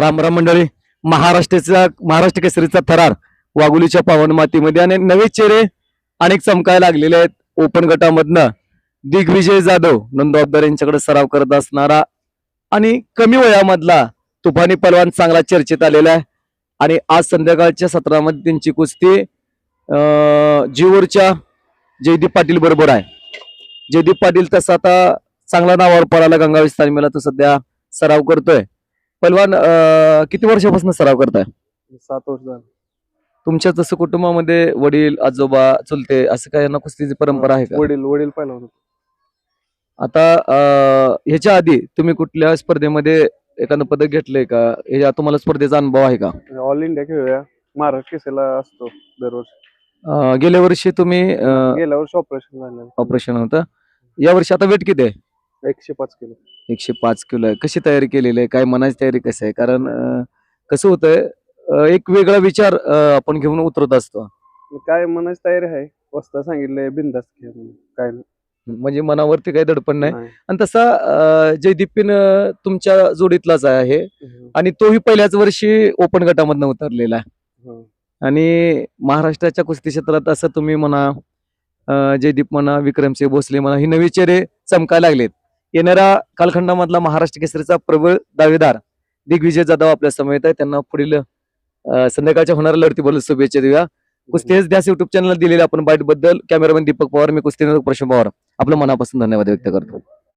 राम राम मंडळी. महाराष्ट्र केसरीचा थरार वाघोलीच्या पावन मातीमध्ये आणि नवे चेहरे अनेक चमकायला लागलेले आहेत. ओपन गटामधनं दिग्विजय जाधव नंदवाबदार यांच्याकडे सराव करत असणारा आणि कमी वयामधला तुफानी पलवान चांगला चर्चेत आलेला आहे. आणि आज संध्याकाळच्या सत्रामध्ये त्यांची कुस्ती जीवरच्या जयदीप पाटील बरोबर आहे. जयदीप पाटील तसा आता चांगला नावावर पळाला गंगावी स्थानिमेला, तो सध्या सराव करतोय. पलवान किती वर्षापासून सराव करताय? 7 वर्ष झालं. तुमच्या तसं कुटुंबामध्ये वडील आजोबा चुलते असं काय यांना कुस्तीची परंपरा आहे का? वडील पहिला होता. आता ह्याच्या आधी तुम्ही कुठल्या स्पर्धेमध्ये एखादं पदक घेतलंय का? ह्या तुम्हाला स्पर्धेचा अनुभव आहे का? ऑल इंडिया खेळूया, महाराष्ट्र केसरीला असतो दरवर्षी. गेल्या वर्षी तुम्ही गेल्या वर्षी ऑपरेशन झालं. ऑपरेशन होतं. या वर्षी आता वेट किती आहे? 105 किलो. 105 किलो आहे. कशी तयारी केलेली आहे? काय मनाची तयारी कशी आहे? कारण कसं होतंय, एक वेगळा विचार आपण घेऊन उतरत असतो. काय मनाची तयारी आहे, वस्ता सांगितलंय बिंदास खेळ म्हणून. काय नाही. म्हणजे मनावरती काही दडपण नाही. नाही. आणि तसा जयदीपीन तुमच्या जोडीतलाच आहे आणि तोही पहिल्याच वर्षी ओपन गटामधनं उतरलेला आहे. हो. आणि महाराष्ट्राच्या कुस्ती क्षेत्रात असं तुम्ही म्हणा, जयदीप म्हणा, विक्रमसिंह भोसले म्हणा, ही नवी चेहरे चमकायला लागलेत. येणाऱ्या कालखंडामधला महाराष्ट्र केसरीचा प्रबळ दावेदार दिग्विजय जाधव आपल्या समवेत आहे. त्यांना पुढील संध्याकाळच्या होणाऱ्या लढतीबद्दल शुभेच्छा देऊया. कुस्ती हेच ध्यास युट्यूब चॅनलला दिलेल्या आपण बाईट बद्दल कॅमेरामॅन दीपक पवार, मी कुस्ती प्रश्न पवार आपलं मनापासून धन्यवाद व्यक्त करतो.